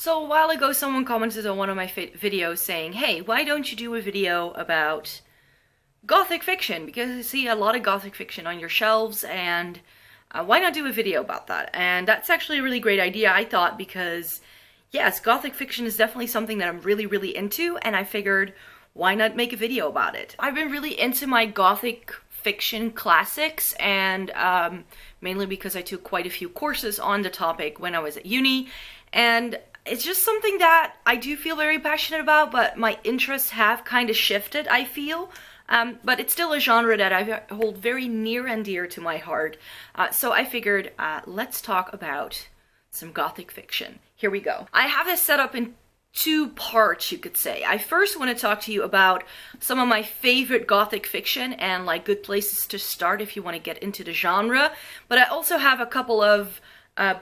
So a while ago, someone commented on one of my videos saying, hey, why don't you do a video about Gothic fiction? Because I see a lot of Gothic fiction on your shelves, and why not do a video about that? And that's actually a really great idea, I thought, because yes, Gothic fiction is definitely something that I'm really into, and I figured, why not make a video about it? I've been really into my Gothic fiction classics, and mainly because I took quite a few courses on the topic when I was at uni, and it's just something that I do feel very passionate about, but my interests have kind of shifted, I feel. But it's still a genre that I hold very near and dear to my heart. So I figured, let's talk about some Gothic fiction. Here we go. I have this set up in two parts, you could say. I first want to talk to you about some of my favorite Gothic fiction and like good places to start if you want to get into the genre. But I also have a couple of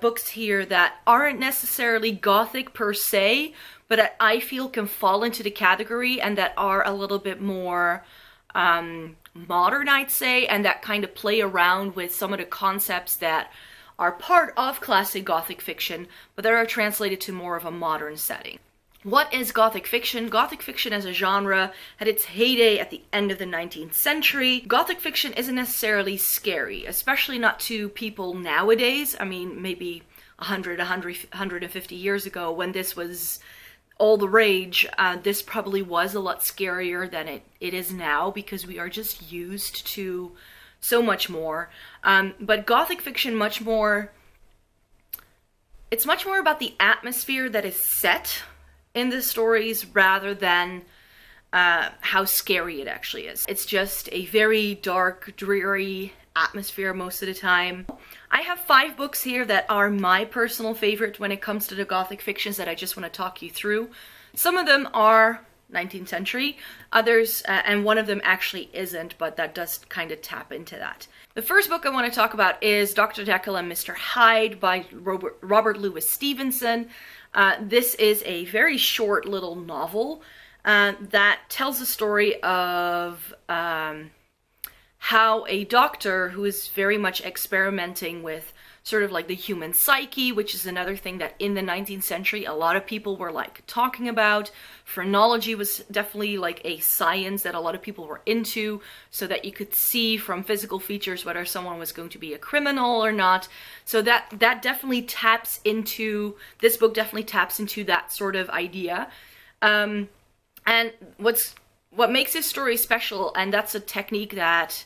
books here that aren't necessarily Gothic per se, but that I feel can fall into the category and that are a little bit more modern, I'd say, and that kind of play around with some of the concepts that are part of classic Gothic fiction, but that are translated to more of a modern setting. What is Gothic fiction? Gothic fiction as a genre had its heyday at the end of the 19th century. Gothic fiction isn't necessarily scary, especially not to people nowadays. I mean, maybe 150 years ago when this was all the rage, this probably was a lot scarier than it is now, because we are just used to so much more. But Gothic fiction it's much more about the atmosphere that is set in the stories rather than how scary it actually is. It's just a very dark, dreary atmosphere most of the time. I have 5 books here that are my personal favorite when it comes to the Gothic fictions that I just want to talk you through. Some of them are 19th century, others, and one of them actually isn't, but that does kind of tap into that. The first book I want to talk about is Dr. Jekyll and Mr. Hyde by Robert Louis Stevenson. This is a very short little novel that tells the story of how a doctor who is very much experimenting with sort of like the human psyche, which is another thing that in the 19th century a lot of people were like talking about. Phrenology was definitely like a science that a lot of people were into, so that you could see from physical features whether someone was going to be a criminal or not. So that definitely taps into, this book definitely taps into that sort of idea. And what makes this story special, and that's a technique that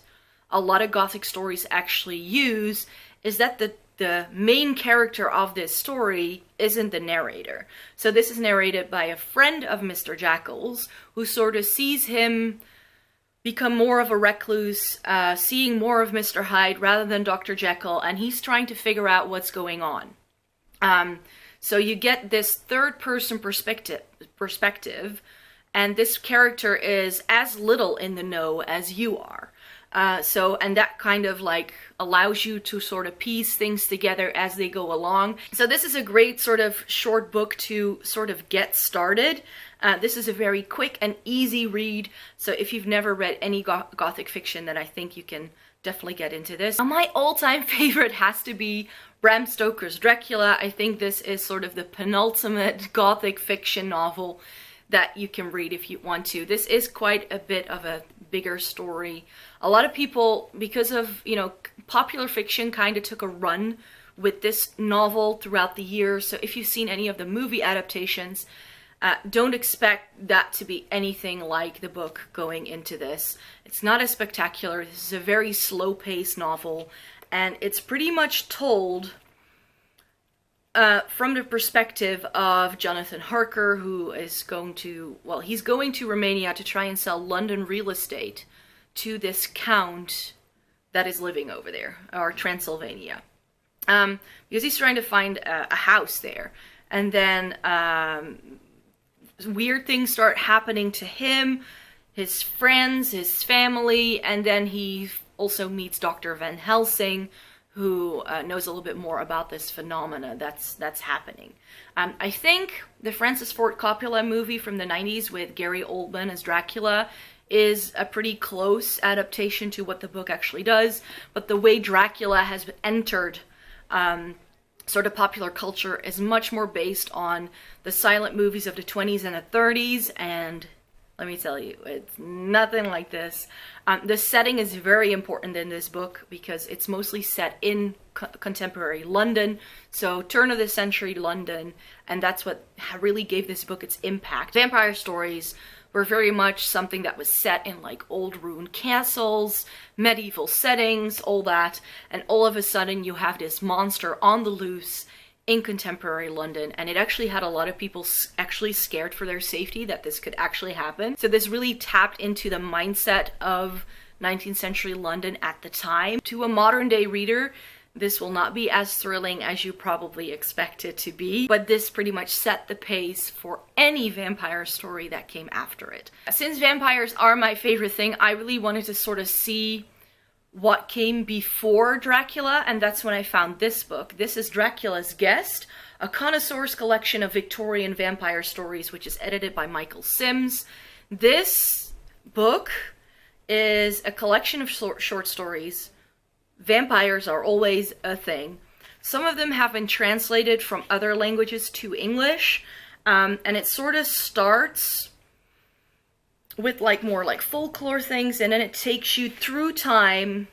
a lot of Gothic stories actually use, is that the main character of this story isn't the narrator. So this is narrated by a friend of Mr. Jekyll's, who sort of sees him become more of a recluse, seeing more of Mr. Hyde rather than Dr. Jekyll, and he's trying to figure out what's going on. So you get this third-person perspective, and this character is as little in the know as you are. And that kind of like allows you to sort of piece things together as they go along. So this is a great sort of short book to sort of get started. This is a very quick and easy read. So if you've never read any Gothic fiction, then I think you can definitely get into this. My all-time favorite has to be Bram Stoker's Dracula. I think this is sort of the penultimate Gothic fiction novel that you can read if you want to. This is quite a bit of a bigger story. A lot of people, because of, you know, popular fiction kind of took a run with this novel throughout the years. So if you've seen any of the movie adaptations, don't expect that to be anything like the book going into this. It's not as spectacular. This is a very slow-paced novel, and it's pretty much told from the perspective of Jonathan Harker, who is going to, well, he's going to Romania to try and sell London real estate to this count that is living over there, or Transylvania. Because he's trying to find a house there. And then weird things start happening to him, his friends, his family, and then he also meets Dr. Van Helsing, who knows a little bit more about this phenomena that's happening. I think the Francis Ford Coppola movie from the 90s with Gary Oldman as Dracula is a pretty close adaptation to what the book actually does, but the way Dracula has entered sort of popular culture is much more based on the silent movies of the 20s and the 30s, and let me tell you, it's nothing like this. The setting is very important in this book because it's mostly set in contemporary London, so turn of the century London, and that's what really gave this book its impact. Vampire stories were very much something that was set in like old ruined castles, medieval settings, all that, and all of a sudden you have this monster on the loose in contemporary London, and it actually had a lot of people actually scared for their safety that this could actually happen. So this really tapped into the mindset of 19th century London at the time. To a modern day reader, this will not be as thrilling as you probably expect it to be, but this pretty much set the pace for any vampire story that came after it. Since vampires are my favorite thing, I really wanted to sort of see what came before Dracula, and that's when I found this book. This is Dracula's Guest, a connoisseur's collection of Victorian vampire stories, which is edited by Michael Sims. This book is a collection of short stories. Vampires are always a thing. Some of them have been translated from other languages to English, and it sort of starts with more like folklore things, and then it takes you through time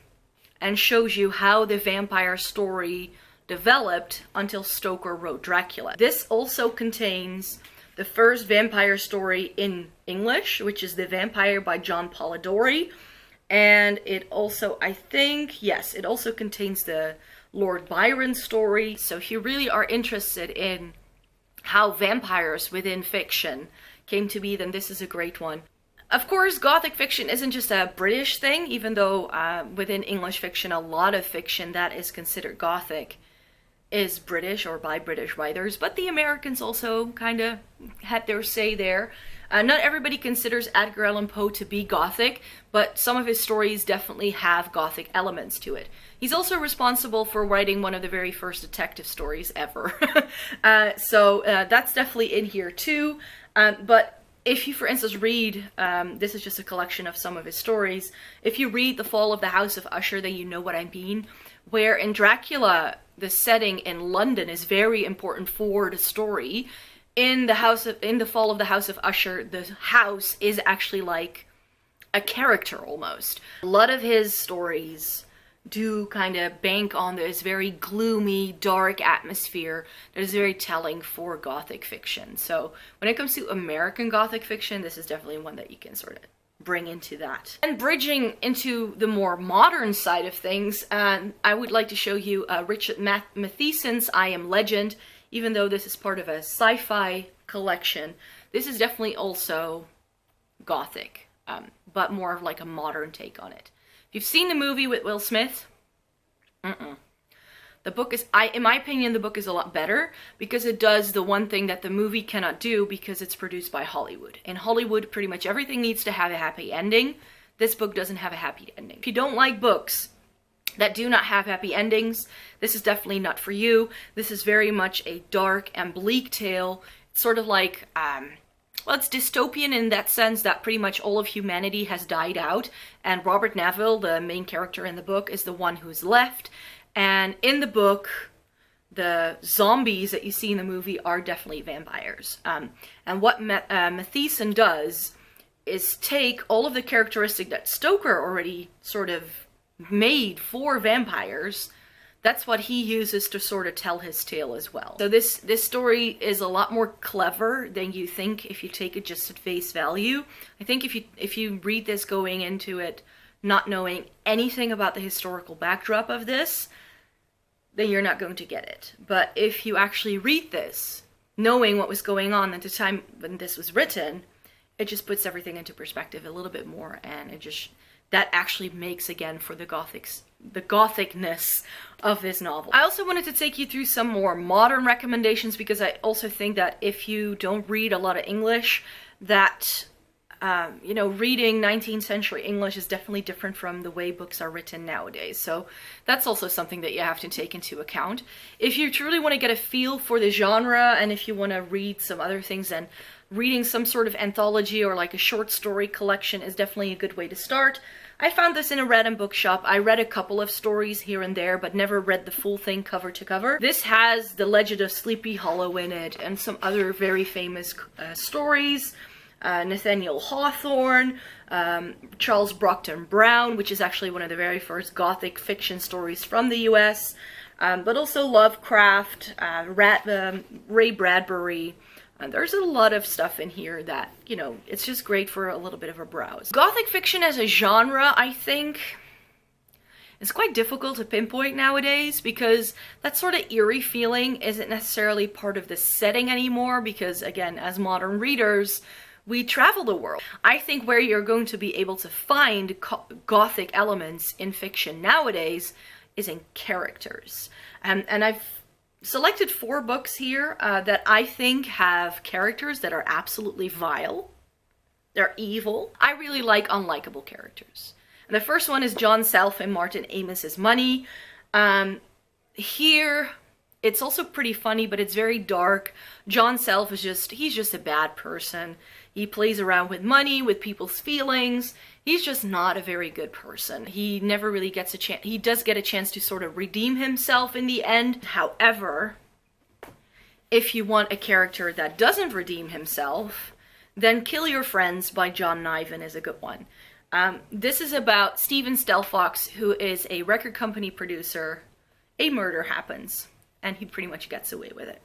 and shows you how the vampire story developed until Stoker wrote Dracula. This also contains the first vampire story in English, which is The Vampire by John Polidori, and it also, I think, yes, it also contains the Lord Byron story. So if you really are interested in how vampires within fiction came to be, then this is a great one. Of course, Gothic fiction isn't just a British thing, even though within English fiction, a lot of fiction that is considered Gothic is British or by British writers, but the Americans also kind of had their say there. Not everybody considers Edgar Allan Poe to be Gothic, but some of his stories definitely have Gothic elements to it. He's also responsible for writing one of the very first detective stories ever. So that's definitely in here too, but if you, for instance, read, this is just a collection of some of his stories, if you read The Fall of the House of Usher, then you know what I mean, where in Dracula, the setting in London is very important for the story. In The Fall of the House of Usher, the house is actually like a character almost. A lot of his stories do kind of bank on this very gloomy, dark atmosphere that is very telling for Gothic fiction. So when it comes to American Gothic fiction, this is definitely one that you can sort of bring into that. And bridging into the more modern side of things, I would like to show you Richard Matheson's I Am Legend. Even though this is part of a sci-fi collection, this is definitely also Gothic, but more of like a modern take on it. If you've seen the movie with Will Smith, the book is, in my opinion, the book is a lot better because it does the one thing that the movie cannot do because it's produced by Hollywood. In Hollywood, pretty much everything needs to have a happy ending. This book doesn't have a happy ending. If you don't like books that do not have happy endings, this is definitely not for you. This is very much a dark and bleak tale. It's sort of like, well, it's dystopian in that sense that pretty much all of humanity has died out, and Robert Neville, the main character in the book, is the one who's left. And in the book, the zombies that you see in the movie are definitely vampires. And what Matheson does is take all of the characteristics that Stoker already sort of made for vampires. That's what he uses to sort of tell his tale as well. So this story is a lot more clever than you think if you take it just at face value. I think if you read this going into it not knowing anything about the historical backdrop of this, then you're not going to get it. But if you actually read this knowing what was going on at the time when this was written, it just puts everything into perspective a little bit more, and it just, that actually makes, again, for the Gothicness of this novel. I also wanted to take you through some more modern recommendations because I also think that if you don't read a lot of English, that You know, reading 19th century English is definitely different from the way books are written nowadays. So that's also something that you have to take into account. If you truly want to get a feel for the genre, and if you want to read some other things, then reading some sort of anthology or like a short story collection is definitely a good way to start. I found this in a random bookshop. I read a couple of stories here and there, but never read the full thing cover to cover. This has The Legend of Sleepy Hollow in it, and some other very famous stories. Nathaniel Hawthorne, Charles Brockton Brown, which is actually one of the very first Gothic fiction stories from the US, but also Lovecraft, Ray Bradbury. There's a lot of stuff in here that, you know, it's just great for a little bit of a browse. Gothic fiction as a genre, I think, it's quite difficult to pinpoint nowadays, because that sort of eerie feeling isn't necessarily part of the setting anymore, because, again, as modern readers, we travel the world. I think where you're going to be able to find Gothic elements in fiction nowadays is in characters. And I've selected 4 books here that I think have characters that are absolutely vile. They're evil. I really like unlikable characters. And the first one is John Self and Martin Amis's Money. Here, it's also pretty funny, but it's very dark. John Self is he's just a bad person. He plays around with money, with people's feelings. He's just not a very good person. He never really gets a chance. He does get a chance to sort of redeem himself in the end. However, if you want a character that doesn't redeem himself, then Kill Your Friends by John Niven is a good one. This is about Stephen Stelfox, who is a record company producer. A murder happens, and he pretty much gets away with it.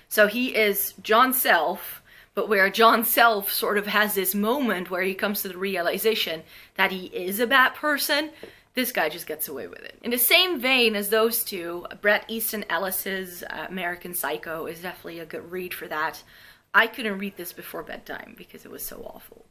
So he is John Self, but where John Self sort of has this moment where he comes to the realization that he is a bad person, this guy just gets away with it. In the same vein as those two, Bret Easton Ellis's American Psycho is definitely a good read for that. I couldn't read this before bedtime because it was so awful.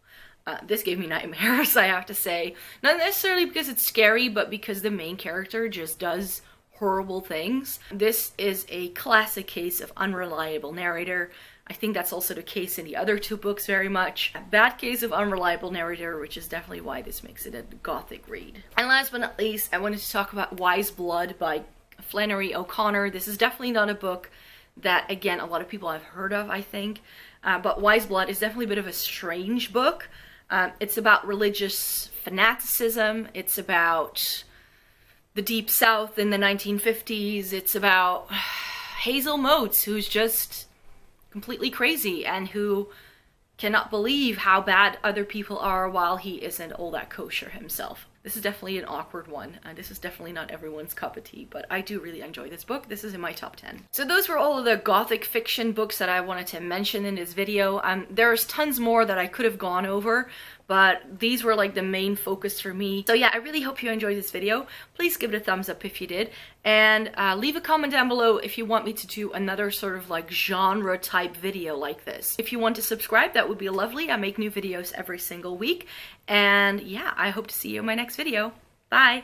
This gave me nightmares, I have to say. Not necessarily because it's scary, but because the main character just does horrible things. This is a classic case of unreliable narrator. I think that's also the case in the other 2 books very much. A bad case of unreliable narrator, which is definitely why this makes it a Gothic read. And last but not least, I wanted to talk about Wise Blood by Flannery O'Connor. This is definitely not a book that, again, a lot of people have heard of, I think. But Wise Blood is definitely a bit of a strange book. It's about religious fanaticism. It's about the Deep South in the 1950s. It's about Hazel Motes, who's just completely crazy and who cannot believe how bad other people are while he isn't all that kosher himself. This is definitely an awkward one. This is definitely not everyone's cup of tea, but I do really enjoy this book. This is in my top 10. So those were all of the Gothic fiction books that I wanted to mention in this video. There's tons more that I could have gone over, but these were like the main focus for me. So yeah, I really hope you enjoyed this video. Please give it a thumbs up if you did, and leave a comment down below if you want me to do another sort of like genre type video like this. If you want to subscribe, that would be lovely. I make new videos every single week, and yeah, I hope to see you in my next video. Bye!